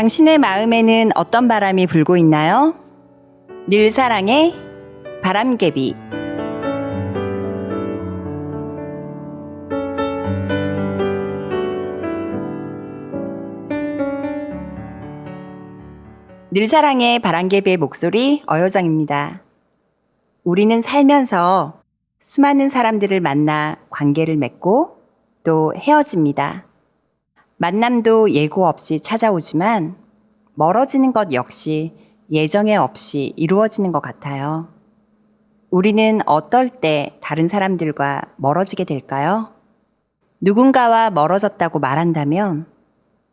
당신의 마음에는 어떤 바람이 불고 있나요? 늘 사랑의 바람개비. 늘 사랑의 바람개비의 목소리 어효정입니다. 우리는 살면서 수많은 사람들을 만나 관계를 맺고 또 헤어집니다. 만남도 예고 없이 찾아오지만 멀어지는 것 역시 예정에 없이 이루어지는 것 같아요. 우리는 어떨 때 다른 사람들과 멀어지게 될까요? 누군가와 멀어졌다고 말한다면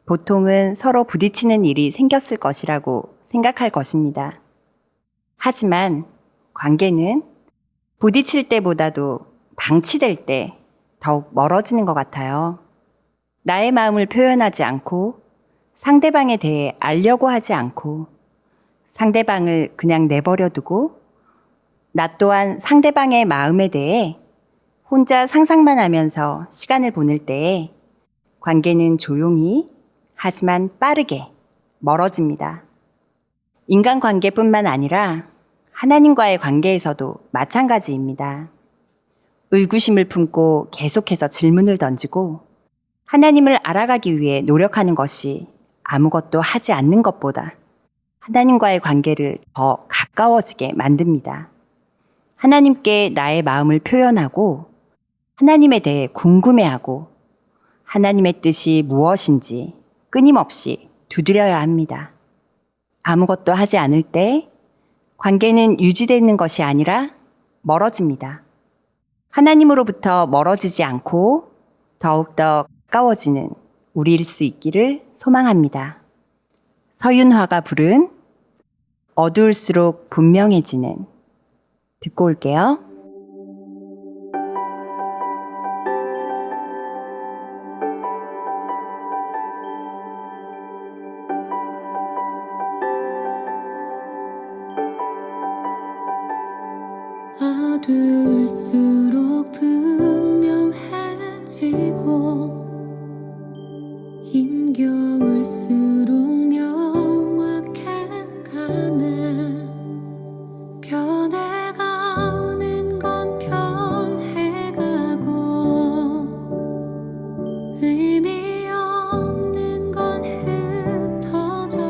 보통은 서로 부딪히는 일이 생겼을 것이라고 생각할 것입니다. 하지만 관계는 부딪힐 때보다도 방치될 때 더욱 멀어지는 것 같아요. 나의 마음을 표현하지 않고 상대방에 대해 알려고 하지 않고 상대방을 그냥 내버려 두고 나 또한 상대방의 마음에 대해 혼자 상상만 하면서 시간을 보낼 때에 관계는 조용히 하지만 빠르게 멀어집니다. 인간관계뿐만 아니라 하나님과의 관계에서도 마찬가지입니다. 의구심을 품고 계속해서 질문을 던지고 하나님을 알아가기 위해 노력하는 것이 아무것도 하지 않는 것보다 하나님과의 관계를 더 가까워지게 만듭니다. 하나님께 나의 마음을 표현하고 하나님에 대해 궁금해하고 하나님의 뜻이 무엇인지 끊임없이 두드려야 합니다. 아무것도 하지 않을 때 관계는 유지되는 것이 아니라 멀어집니다. 하나님으로부터 멀어지지 않고 더욱더 가까워지는 우리일 수 있기를 소망합니다. 서윤화가 부른 어두울수록 분명해지는 듣고 올게요. 어두울수록 분명해지고 힘겨울수록 명확해가네. 변해가는 건 변해가고 의미 없는 건 흩어져가.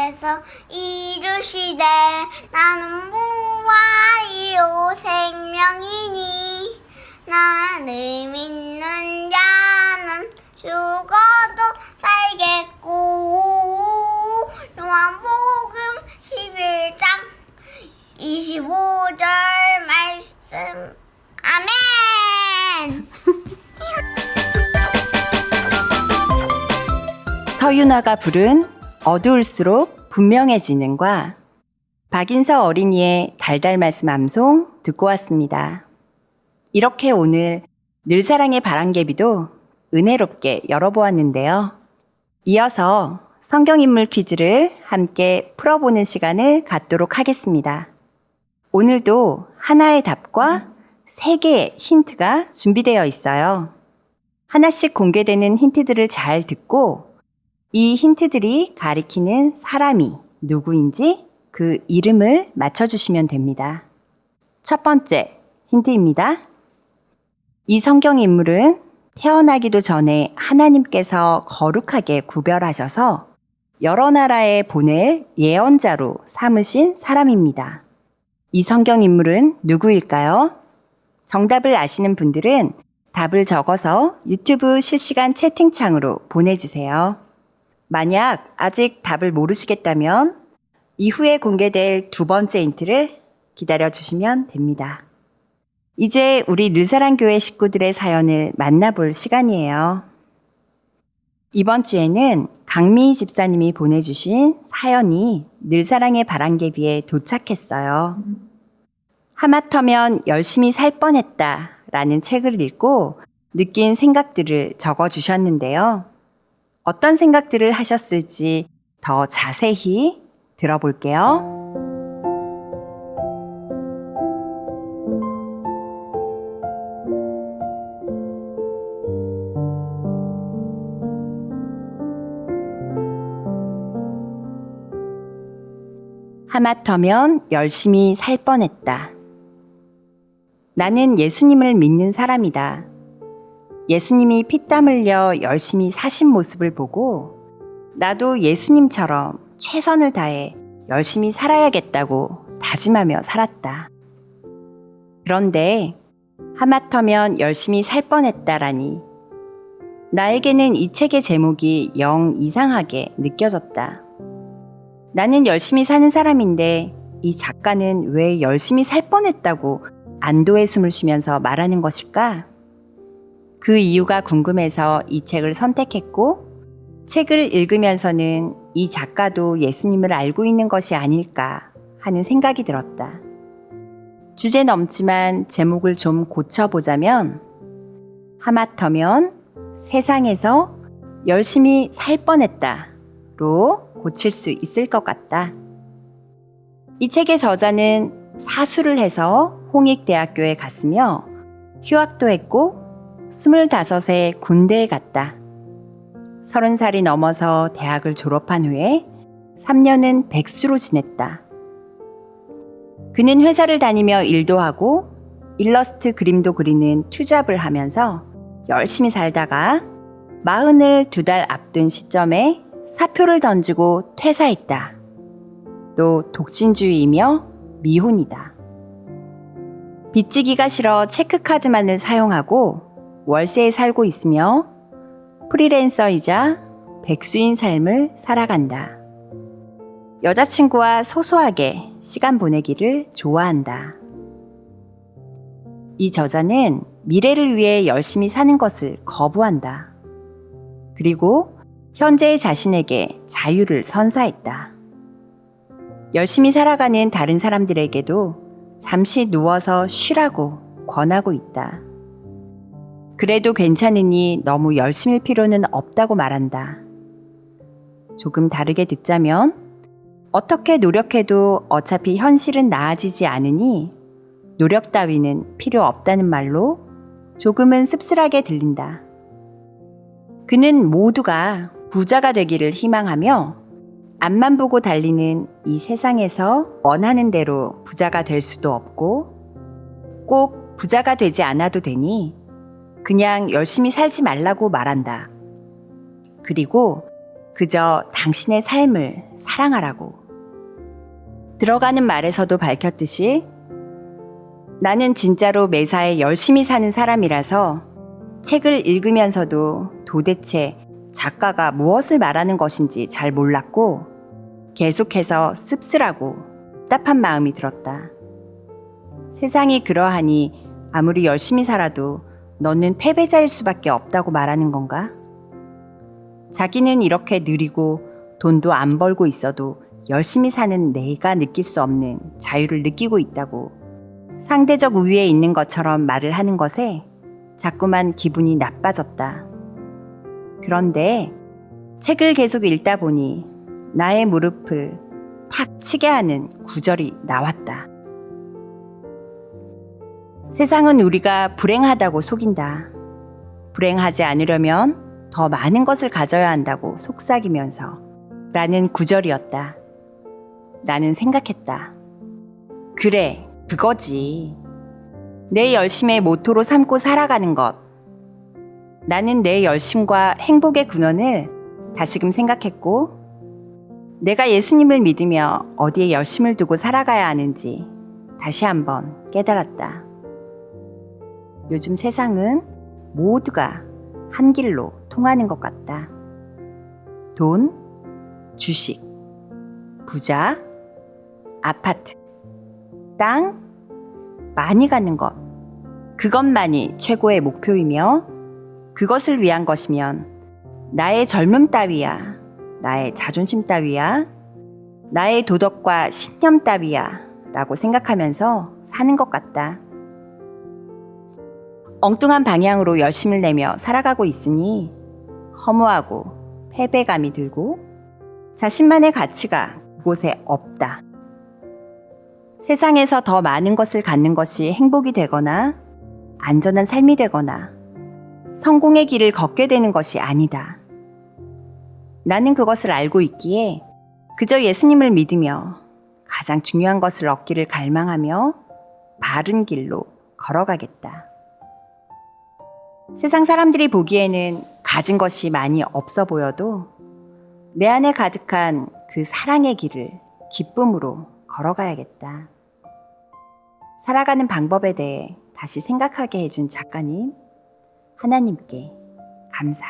주께서 이르시되 나는 부활이요 생명이니 나를 믿는 자는 죽어도 살겠고 요한복음 11장 25절 말씀 아멘. 서윤아가 부른 어두울수록 분명해지는과 박인서 어린이의 달달 말씀 암송 듣고 왔습니다. 이렇게 오늘 늘사랑의 바람개비도 은혜롭게 열어보았는데요. 이어서 성경인물 퀴즈를 함께 풀어보는 시간을 갖도록 하겠습니다. 오늘도 하나의 답과 3개의 힌트가 준비되어 있어요. 하나씩 공개되는 힌트들을 잘 듣고 이 힌트들이 가리키는 사람이 누구인지 그 이름을 맞춰주시면 됩니다. 첫 번째 힌트입니다. 이 성경 인물은 태어나기도 전에 하나님께서 거룩하게 구별하셔서 여러 나라에 보낼 예언자로 삼으신 사람입니다. 이 성경 인물은 누구일까요? 정답을 아시는 분들은 답을 적어서 유튜브 실시간 채팅창으로 보내주세요. 만약 아직 답을 모르시겠다면 이후에 공개될 두 번째 힌트를 기다려주시면 됩니다. 이제 우리 늘사랑교회 식구들의 사연을 만나볼 시간이에요. 이번 주에는 강미희 집사님이 보내주신 사연이 늘사랑의 바람개비에 도착했어요. 하마터면 열심히 살 뻔했다 라는 책을 읽고 느낀 생각들을 적어주셨는데요. 어떤 생각들을 하셨을지 더 자세히 들어볼게요. 하마터면 열심히 살 뻔했다. 나는 예수님을 믿는 사람이다. 예수님이 피땀 흘려 열심히 사신 모습을 보고 나도 예수님처럼 최선을 다해 열심히 살아야겠다고 다짐하며 살았다. 그런데 하마터면 열심히 살 뻔했다라니 나에게는 이 책의 제목이 영 이상하게 느껴졌다. 나는 열심히 사는 사람인데 이 작가는 왜 열심히 살 뻔했다고 안도의 숨을 쉬면서 말하는 것일까? 그 이유가 궁금해서 이 책을 선택했고 책을 읽으면서는 이 작가도 예수님을 알고 있는 것이 아닐까 하는 생각이 들었다. 주제 넘지만 제목을 좀 고쳐보자면 하마터면 세상에서 열심히 살 뻔했다로 고칠 수 있을 것 같다. 이 책의 저자는 사수를 해서 홍익대학교에 갔으며 휴학도 했고 25세 군대에 갔다. 30살이 넘어서 대학을 졸업한 후에 3년은 백수로 지냈다. 그는 회사를 다니며 일도 하고 일러스트 그림도 그리는 투잡을 하면서 열심히 살다가 40을 2달 앞둔 시점에 사표를 던지고 퇴사했다. 또 독신주의이며 미혼이다. 빚지기가 싫어 체크카드만을 사용하고 월세에 살고 있으며 프리랜서이자 백수인 삶을 살아간다. 여자친구와 소소하게 시간 보내기를 좋아한다. 이 저자는 미래를 위해 열심히 사는 것을 거부한다. 그리고 현재의 자신에게 자유를 선사했다. 열심히 살아가는 다른 사람들에게도 잠시 누워서 쉬라고 권하고 있다. 그래도 괜찮으니 너무 열심일 필요는 없다고 말한다. 조금 다르게 듣자면 어떻게 노력해도 어차피 현실은 나아지지 않으니 노력 따위는 필요 없다는 말로 조금은 씁쓸하게 들린다. 그는 모두가 부자가 되기를 희망하며 앞만 보고 달리는 이 세상에서 원하는 대로 부자가 될 수도 없고 꼭 부자가 되지 않아도 되니 그냥 열심히 살지 말라고 말한다. 그리고 그저 당신의 삶을 사랑하라고. 들어가는 말에서도 밝혔듯이 나는 진짜로 매사에 열심히 사는 사람이라서 책을 읽으면서도 도대체 작가가 무엇을 말하는 것인지 잘 몰랐고 계속해서 씁쓸하고 답답한 마음이 들었다. 세상이 그러하니 아무리 열심히 살아도 너는 패배자일 수밖에 없다고 말하는 건가? 자기는 이렇게 느리고 돈도 안 벌고 있어도 열심히 사는 내가 느낄 수 없는 자유를 느끼고 있다고 상대적 우위에 있는 것처럼 말을 하는 것에 자꾸만 기분이 나빠졌다. 그런데 책을 계속 읽다 보니 나의 무릎을 탁 치게 하는 구절이 나왔다. 세상은 우리가 불행하다고 속인다. 불행하지 않으려면 더 많은 것을 가져야 한다고 속삭이면서 라는 구절이었다. 나는 생각했다. 그래, 그거지. 내 열심의 모토로 삼고 살아가는 것. 나는 내 열심과 행복의 근원을 다시금 생각했고 내가 예수님을 믿으며 어디에 열심을 두고 살아가야 하는지 다시 한번 깨달았다. 요즘 세상은 모두가 한 길로 통하는 것 같다. 돈, 주식, 부자, 아파트, 땅, 많이 갖는 것. 그것만이 최고의 목표이며 그것을 위한 것이면 나의 젊음 따위야, 나의 자존심 따위야, 나의 도덕과 신념 따위야 라고 생각하면서 사는 것 같다. 엉뚱한 방향으로 열심을 내며 살아가고 있으니 허무하고 패배감이 들고 자신만의 가치가 그곳에 없다. 세상에서 더 많은 것을 갖는 것이 행복이 되거나 안전한 삶이 되거나 성공의 길을 걷게 되는 것이 아니다. 나는 그것을 알고 있기에 그저 예수님을 믿으며 가장 중요한 것을 얻기를 갈망하며 바른 길로 걸어가겠다. 세상 사람들이 보기에는 가진 것이 많이 없어 보여도 내 안에 가득한 그 사랑의 길을 기쁨으로 걸어가야겠다. 살아가는 방법에 대해 다시 생각하게 해준 작가님, 하나님께 감사.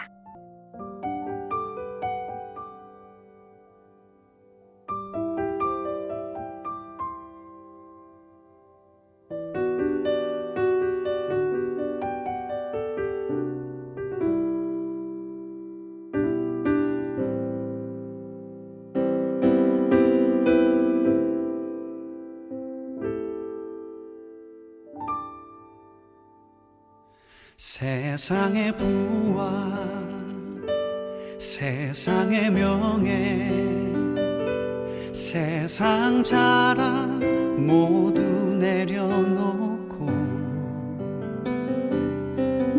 세상의 부와 세상의 명예 세상 자랑 모두 내려놓고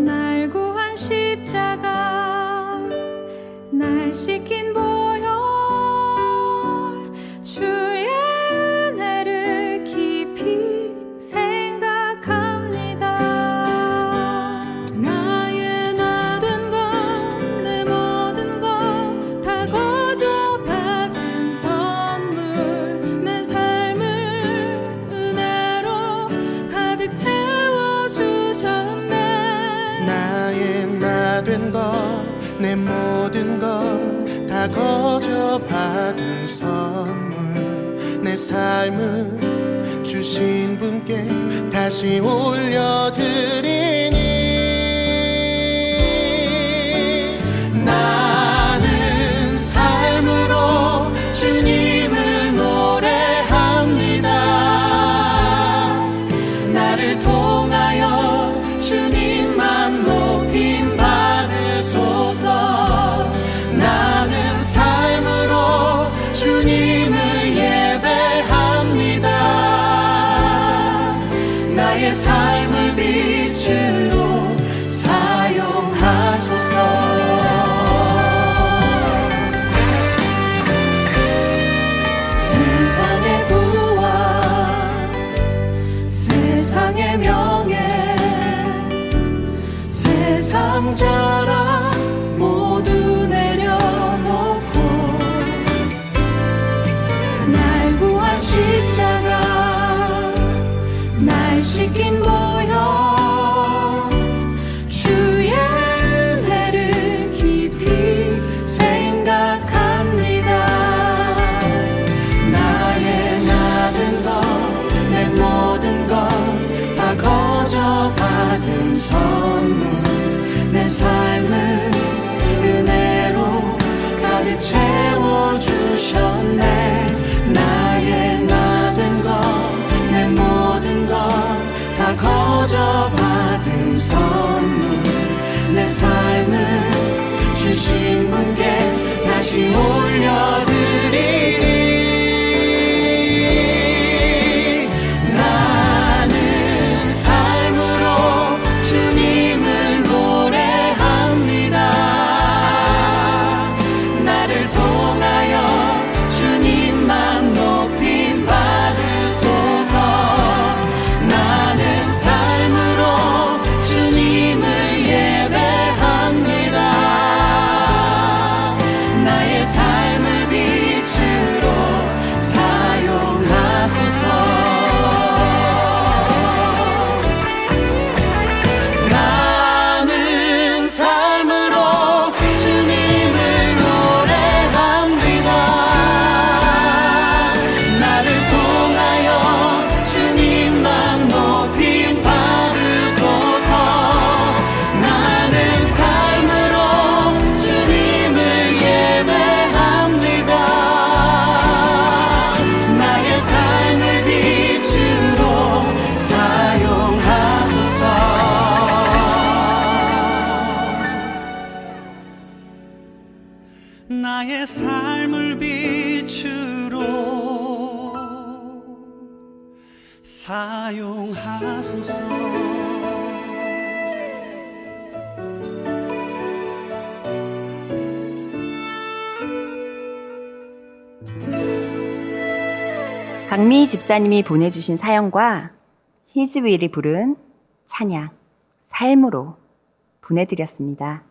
날 구한 십자가 날 씻긴 보혈 주의 은혜를 깊이 생각합니다. 나의 나된 것 내 모든 것 다 거저 받은 선물 내 삶을 은혜로 가득 채워주셨네. 나의 나 된 것 내 모든 것 다 거저 받은 선물 내 삶을 주신 분께 다시 올려드리니 나는 삶으로 주님을 노래합니다. 나를 통하여 주님만 높임 받으소서. 나는 삶으로 주님을 예배합니다. 나의 삶을 빛으로 사용하소서. 세상의 부와 세상의 명예 세상 자랑 모두 내려놓고 선물 내 삶을 은혜로 가득 채워주셨네. 나의 나된 것 내 모든 것 다 거저 받은 선물 내 삶을 주신 분께 다시 올려드리리. 나는 삶으로 주님을 노래합니다. 나를 통하여 주님만 높임 받으소서. 나는 삶으로 주님을 예배합니다. 나의 삶을 빛으로 사용하소서. 나는 삶으로 주님을 노래합니다. 나를 통하여 주님만 높임 받으소서. 나는 삶으로 주님을 예배합니다. 나의 삶을 빛으로 사용하소서. 나의 삶을 빛으로 사용하소서. 강미희 집사님이 보내주신 사연과 히즈윌이 부른 찬양, 삶으로 보내드렸습니다.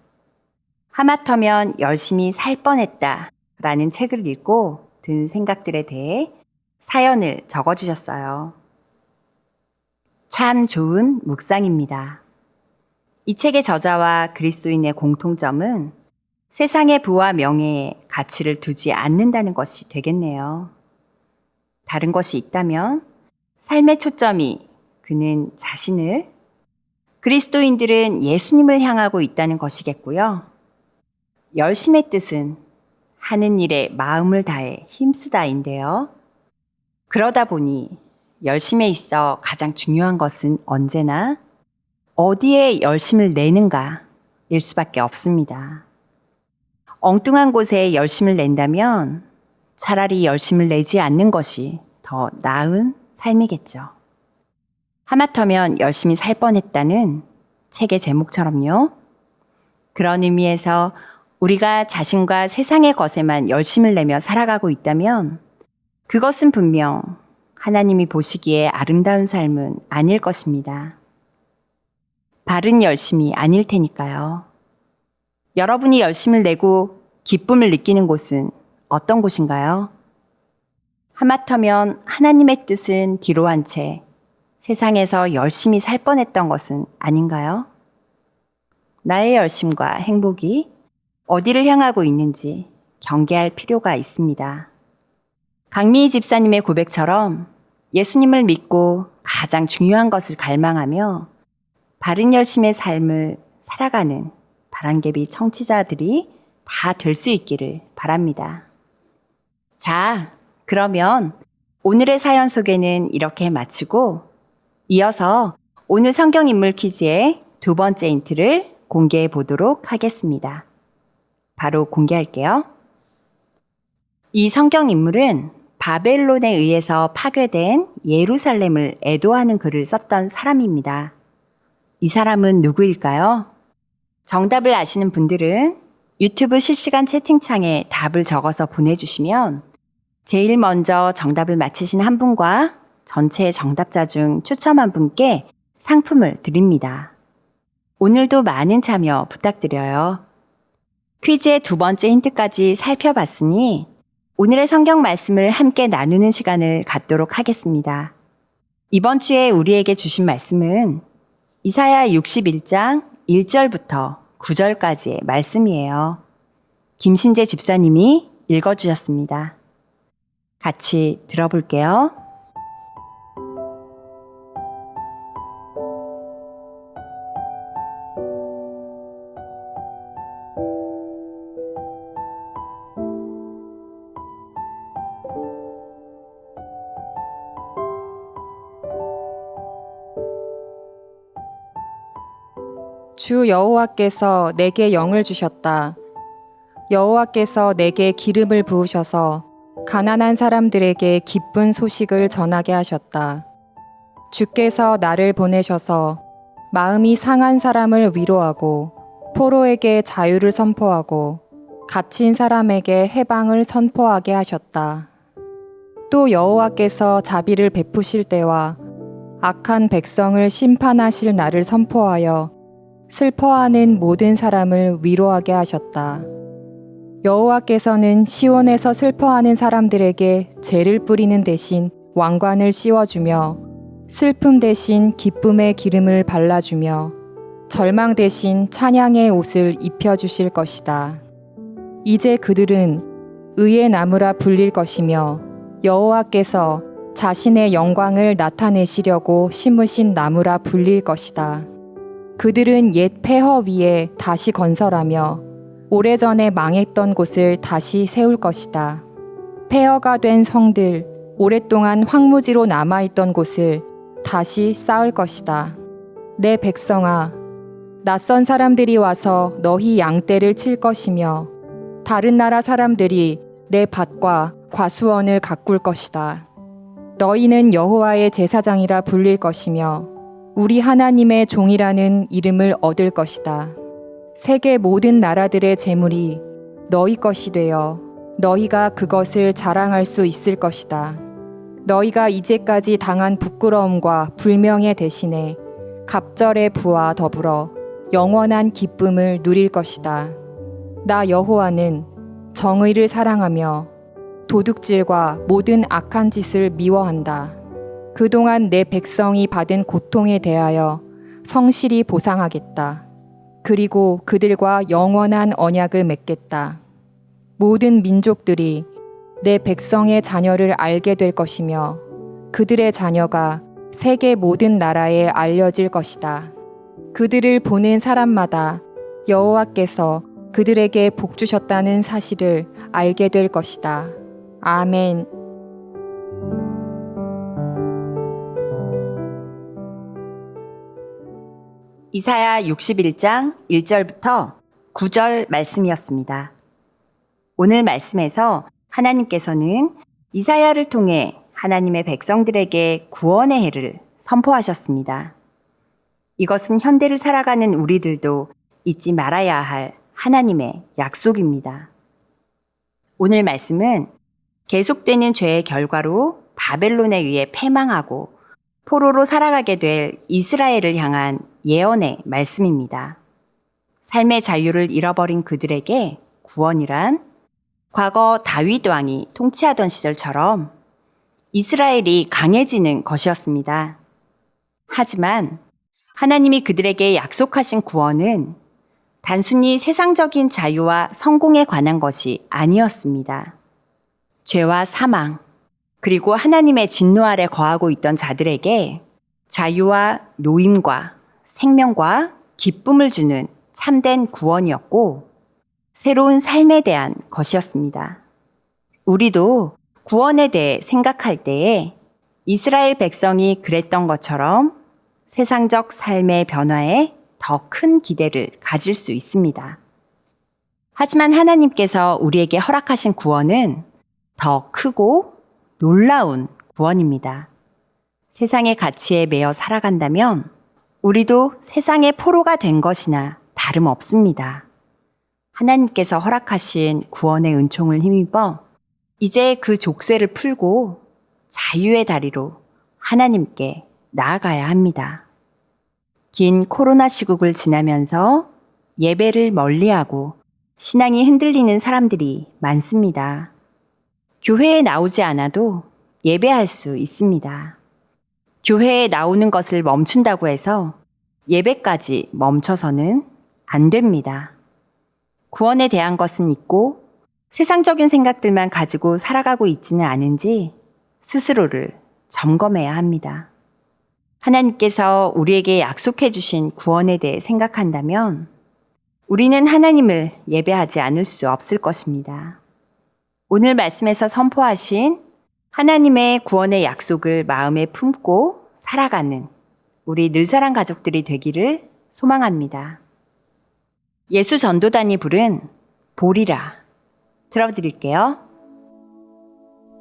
하마터면 열심히 살 뻔했다 라는 책을 읽고 든 생각들에 대해 사연을 적어주셨어요. 참 좋은 묵상입니다. 이 책의 저자와 그리스도인의 공통점은 세상의 부와 명예에 가치를 두지 않는다는 것이 되겠네요. 다른 것이 있다면 삶의 초점이 그는 자신을, 그리스도인들은 예수님을 향하고 있다는 것이겠고요. 열심의 뜻은 하는 일에 마음을 다해 힘쓰다인데요. 그러다 보니 열심에 있어 가장 중요한 것은 언제나 어디에 열심을 내는가일 수밖에 없습니다. 엉뚱한 곳에 열심을 낸다면 차라리 열심을 내지 않는 것이 더 나은 삶이겠죠. 하마터면 열심히 살 뻔했다는 책의 제목처럼요. 그런 의미에서 우리가 자신과 세상의 것에만 열심을 내며 살아가고 있다면 그것은 분명 하나님이 보시기에 아름다운 삶은 아닐 것입니다. 바른 열심이 아닐 테니까요. 여러분이 열심을 내고 기쁨을 느끼는 곳은 어떤 곳인가요? 하마터면 하나님의 뜻은 뒤로 한 채 세상에서 열심히 살 뻔했던 것은 아닌가요? 나의 열심과 행복이 어디를 향하고 있는지 경계할 필요가 있습니다. 강미희 집사님의 고백처럼 예수님을 믿고 가장 중요한 것을 갈망하며 바른 열심의 삶을 살아가는 바람개비 청취자들이 다 될 수 있기를 바랍니다. 자, 그러면 오늘의 사연 소개는 이렇게 마치고 이어서 오늘 성경 인물 퀴즈의 두 번째 힌트를 공개해 보도록 하겠습니다. 바로 공개할게요. 이 성경 인물은 바벨론에 의해서 파괴된 예루살렘을 애도하는 글을 썼던 사람입니다. 이 사람은 누구일까요? 정답을 아시는 분들은 유튜브 실시간 채팅창에 답을 적어서 보내주시면 제일 먼저 정답을 맞히신 한 분과 전체 정답자 중 추첨 한 분께 상품을 드립니다. 오늘도 많은 참여 부탁드려요. 퀴즈의 두 번째 힌트까지 살펴봤으니 오늘의 성경 말씀을 함께 나누는 시간을 갖도록 하겠습니다. 이번 주에 우리에게 주신 말씀은 이사야 61장 1절부터 9절까지의 말씀이에요. 김신재 집사님이 읽어주셨습니다. 같이 들어볼게요. 주 여호와께서 내게 영을 주셨다. 여호와께서 내게 기름을 부으셔서 가난한 사람들에게 기쁜 소식을 전하게 하셨다. 주께서 나를 보내셔서 마음이 상한 사람을 위로하고 포로에게 자유를 선포하고 갇힌 사람에게 해방을 선포하게 하셨다. 또 여호와께서 자비를 베푸실 때와 악한 백성을 심판하실 날을 선포하여 슬퍼하는 모든 사람을 위로하게 하셨다. 여호와께서는 시온에서 슬퍼하는 사람들에게 재를 뿌리는 대신 왕관을 씌워주며 슬픔 대신 기쁨의 기름을 발라주며 절망 대신 찬양의 옷을 입혀주실 것이다. 이제 그들은 의의 나무라 불릴 것이며 여호와께서 자신의 영광을 나타내시려고 심으신 나무라 불릴 것이다. 그들은 옛 폐허 위에 다시 건설하며 오래전에 망했던 곳을 다시 세울 것이다. 폐허가 된 성들, 오랫동안 황무지로 남아있던 곳을 다시 쌓을 것이다. 내 백성아, 낯선 사람들이 와서 너희 양떼를 칠 것이며 다른 나라 사람들이 내 밭과 과수원을 가꿀 것이다. 너희는 여호와의 제사장이라 불릴 것이며 우리 하나님의 종이라는 이름을 얻을 것이다. 세계 모든 나라들의 재물이 너희 것이 되어 너희가 그것을 자랑할 수 있을 것이다. 너희가 이제까지 당한 부끄러움과 불명예 대신에 갑절의 부와 더불어 영원한 기쁨을 누릴 것이다. 나 여호와는 정의를 사랑하며 도둑질과 모든 악한 짓을 미워한다. 그동안 내 백성이 받은 고통에 대하여 성실히 보상하겠다. 그리고 그들과 영원한 언약을 맺겠다. 모든 민족들이 내 백성의 자녀를 알게 될 것이며 그들의 자녀가 세계 모든 나라에 알려질 것이다. 그들을 보는 사람마다 여호와께서 그들에게 복 주셨다는 사실을 알게 될 것이다. 아멘. 이사야 61장 1절부터 9절 말씀이었습니다. 오늘 말씀에서 하나님께서는 이사야를 통해 하나님의 백성들에게 구원의 해를 선포하셨습니다. 이것은 현대를 살아가는 우리들도 잊지 말아야 할 하나님의 약속입니다. 오늘 말씀은 계속되는 죄의 결과로 바벨론에 의해 패망하고 포로로 살아가게 될 이스라엘을 향한 예언의 말씀입니다. 삶의 자유를 잃어버린 그들에게 구원이란 과거 다윗 왕이 통치하던 시절처럼 이스라엘이 강해지는 것이었습니다. 하지만 하나님이 그들에게 약속하신 구원은 단순히 세상적인 자유와 성공에 관한 것이 아니었습니다. 죄와 사망, 그리고 하나님의 진노 아래 거하고 있던 자들에게 자유와 노임과 생명과 기쁨을 주는 참된 구원이었고 새로운 삶에 대한 것이었습니다. 우리도 구원에 대해 생각할 때에 이스라엘 백성이 그랬던 것처럼 세상적 삶의 변화에 더 큰 기대를 가질 수 있습니다. 하지만 하나님께서 우리에게 허락하신 구원은 더 크고 놀라운 구원입니다. 세상의 가치에 매여 살아간다면 우리도 세상의 포로가 된 것이나 다름없습니다. 하나님께서 허락하신 구원의 은총을 힘입어 이제 그 족쇄를 풀고 자유의 다리로 하나님께 나아가야 합니다. 긴 코로나 시국을 지나면서 예배를 멀리하고 신앙이 흔들리는 사람들이 많습니다. 교회에 나오지 않아도 예배할 수 있습니다. 교회에 나오는 것을 멈춘다고 해서 예배까지 멈춰서는 안 됩니다. 구원에 대한 것은 있고 세상적인 생각들만 가지고 살아가고 있지는 않은지 스스로를 점검해야 합니다. 하나님께서 우리에게 약속해 주신 구원에 대해 생각한다면 우리는 하나님을 예배하지 않을 수 없을 것입니다. 오늘 말씀에서 선포하신 하나님의 구원의 약속을 마음에 품고 살아가는 우리 늘사랑 가족들이 되기를 소망합니다. 예수 전도단이 부른 보리라 들어드릴게요.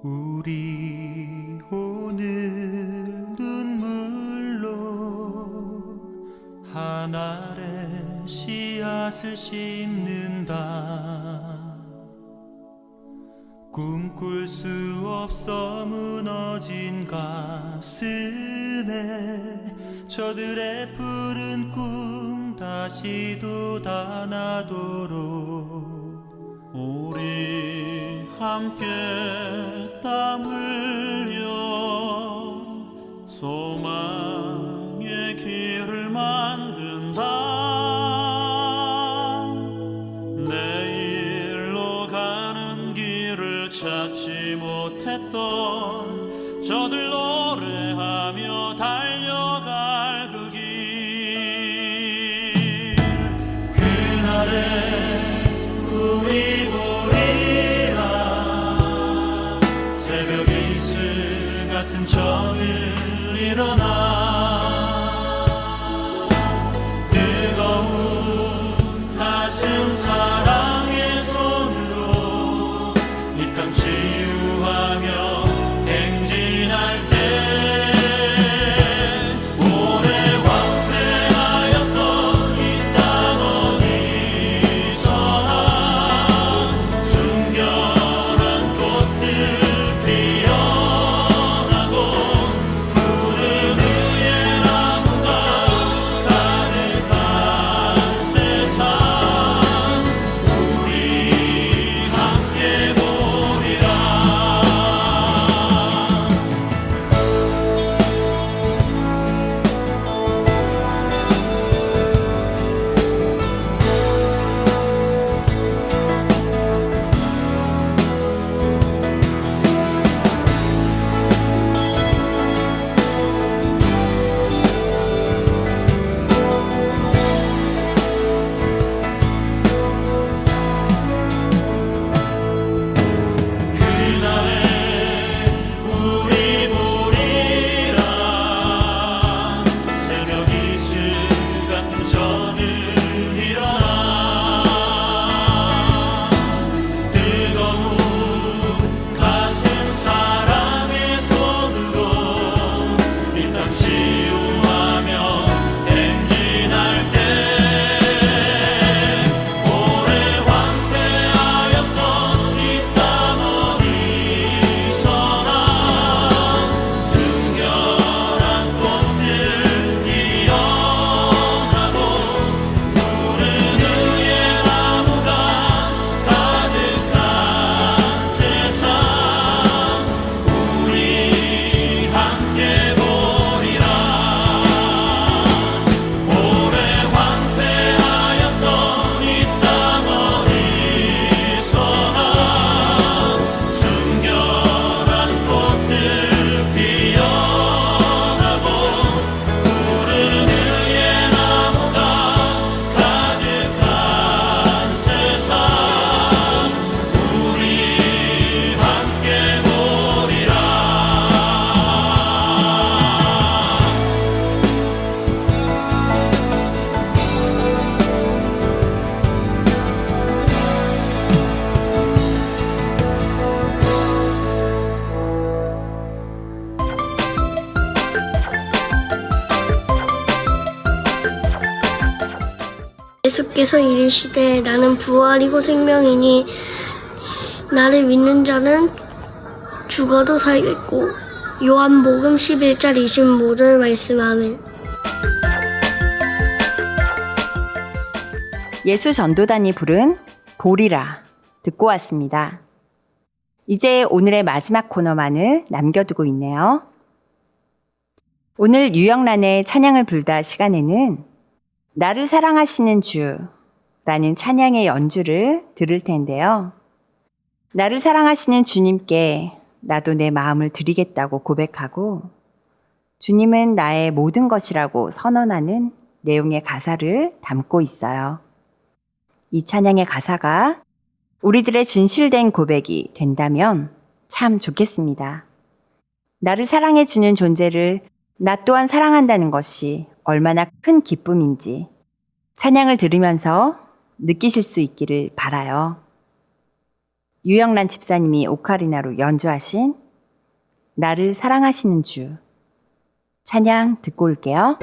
우리 오늘 눈물로 하늘에 씨앗을 심는다. 꿈꿀 수 없어 무너진 가슴에 저들의 푸른 꿈 다시 돋아나도록 우리 함께 땀 흘려 소망의 길을 만든다. 내일로 가는 길을 찾지 못했던 저들 노래하며 달려갈 그 길. 그날에 우리 보리라. 새벽에 이슬 같은 저늘 일어나 뜨거운 가슴 사랑의 손으로 이 땅 치유하며 행진할 때 오래 황폐하였던 이 땅 어디서나 순결한 꽃들 피어나고 푸른 의의 나무가 가득한 세상 우리 함께 보리라. 그날에 우리 보리라. 새벽 이슬 같은 저들 일어나 뜨거운 가슴 사랑의 손으로 이 땅 치유하며 행진할 때 오래 황폐하였던 이 땅 어디서나 순결한 꽃들 피어나고 푸른 의의 나무가 가득한 세상 우리 함께 보리라. 오래 황폐하였던 이 땅 어디서나 순결한 꽃들 피어나고 푸른 의의 나무가 가득한 세상 우리 함께 보리라. 예수께서 이르시되 나는 부활이고 생명이니 나를 믿는 자는 죽어도 살겠고 요한복음 11장 25절 말씀 아멘. 예수 전도단이 부른 보리라 듣고 왔습니다. 이제 오늘의 마지막 코너만을 남겨두고 있네요. 오늘 유영란의 찬양을 불다 시간에는 나를 사랑하시는 주라는 찬양의 연주를 들을 텐데요. 나를 사랑하시는 주님께 나도 내 마음을 드리겠다고 고백하고 주님은 나의 모든 것이라고 선언하는 내용의 가사를 담고 있어요. 이 찬양의 가사가 우리들의 진실된 고백이 된다면 참 좋겠습니다. 나를 사랑해주는 존재를 나 또한 사랑한다는 것이 얼마나 큰 기쁨인지 찬양을 들으면서 느끼실 수 있기를 바라요. 유영란 집사님이 오카리나로 연주하신 나를 사랑하시는 주 찬양 듣고 올게요.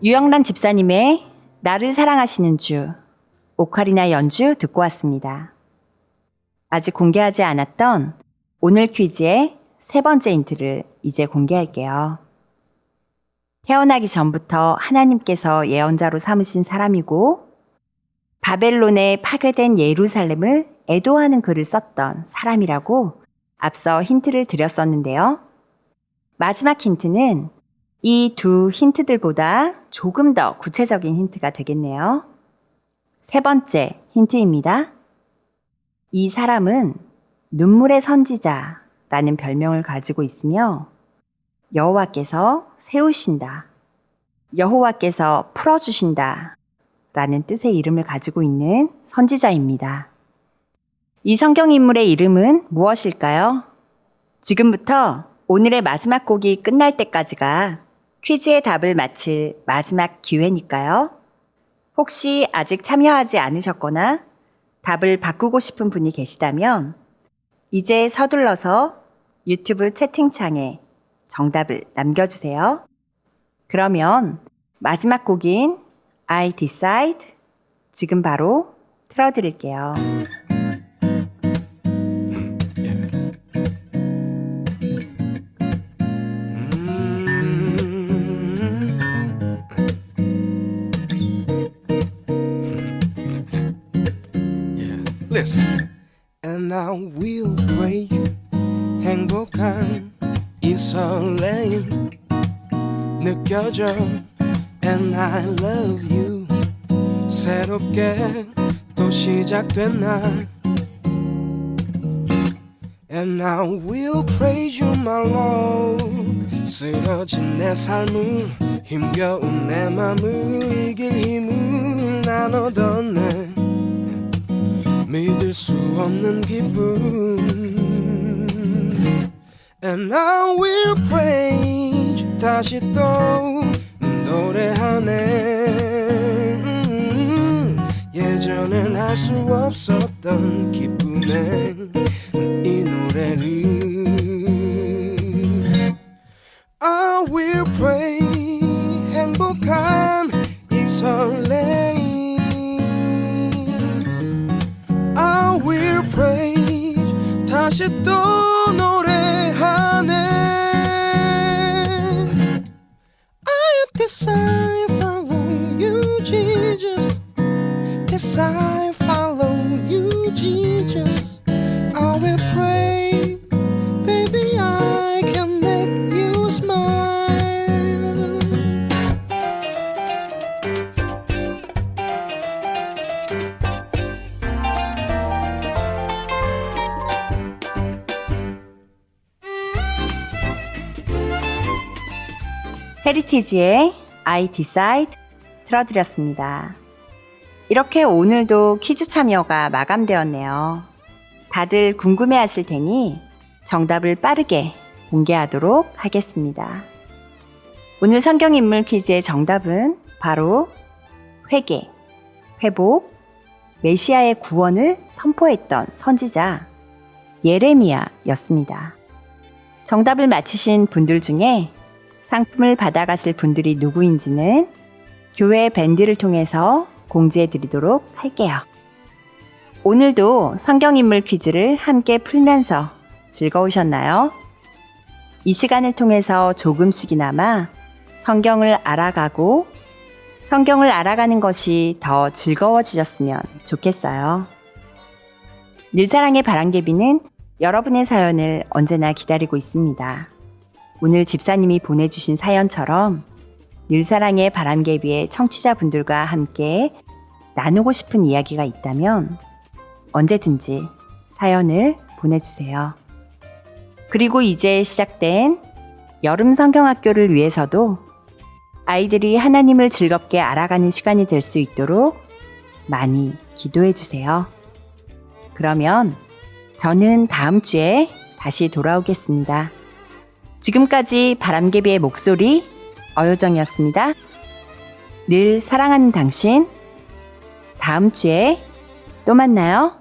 유영란 집사님의 나를 사랑하시는 주, 오카리나 연주 듣고 왔습니다. 아직 공개하지 않았던 오늘 퀴즈의 세 번째 힌트를 이제 공개할게요. 태어나기 전부터 하나님께서 예언자로 삼으신 사람이고 바벨론에 파괴된 예루살렘을 애도하는 글을 썼던 사람이라고 앞서 힌트를 드렸었는데요. 마지막 힌트는 이 두 힌트들보다 조금 더 구체적인 힌트가 되겠네요. 세 번째 힌트입니다. 이 사람은 눈물의 선지자라는 별명을 가지고 있으며 여호와께서 세우신다, 여호와께서 풀어주신다 라는 뜻의 이름을 가지고 있는 선지자입니다. 이 성경 인물의 이름은 무엇일까요? 지금부터 오늘의 마지막 곡이 끝날 때까지가 퀴즈의 답을 맞힐 마지막 기회니까요. 혹시 아직 참여하지 않으셨거나 답을 바꾸고 싶은 분이 계시다면 이제 서둘러서 유튜브 채팅창에 정답을 남겨주세요. 그러면 마지막 곡인 I Decide 지금 바로 틀어드릴게요. Listen. And I will pray 행복한 이 설레임 느껴져 And I love you 새롭게 또 시작된 날 And I will praise you my Lord 쓰러진 내 삶을 힘겨운 내 맘을 이길 힘을 나눠던 내 믿을 수 없는 기분 And I will praise 다시 또 노래하네 예전엔 알 수 없었던 기쁨의 이 노래를 I will praise 행복한 이 설레임 I will praise 다시 또 노래하네 I decide follow you Jesus Yes I follow you Jesus I will pray Baby I can make you smile 헤리티지의 I Decide 틀어드렸습니다. 이렇게 오늘도 퀴즈 참여가 마감되었네요. 다들 궁금해하실 테니 정답을 빠르게 공개하도록 하겠습니다. 오늘 성경인물 퀴즈의 정답은 바로 회개, 회복, 메시아의 구원을 선포했던 선지자 예레미야였습니다. 정답을 맞히신 분들 중에 상품을 받아가실 분들이 누구인지는 교회 밴드를 통해서 공지해 드리도록 할게요. 오늘도 성경인물 퀴즈를 함께 풀면서 즐거우셨나요? 이 시간을 통해서 조금씩이나마 성경을 알아가고 성경을 알아가는 것이 더 즐거워지셨으면 좋겠어요. 늘사랑의 바람개비는 여러분의 사연을 언제나 기다리고 있습니다. 오늘 집사님이 보내주신 사연처럼 늘사랑의 바람개비의 청취자분들과 함께 나누고 싶은 이야기가 있다면 언제든지 사연을 보내주세요. 그리고 이제 시작된 여름 성경학교를 위해서도 아이들이 하나님을 즐겁게 알아가는 시간이 될 수 있도록 많이 기도해 주세요. 그러면 저는 다음 주에 다시 돌아오겠습니다. 지금까지 바람개비의 목소리 어효정이었습니다. 늘 사랑하는 당신, 다음 주에 또 만나요.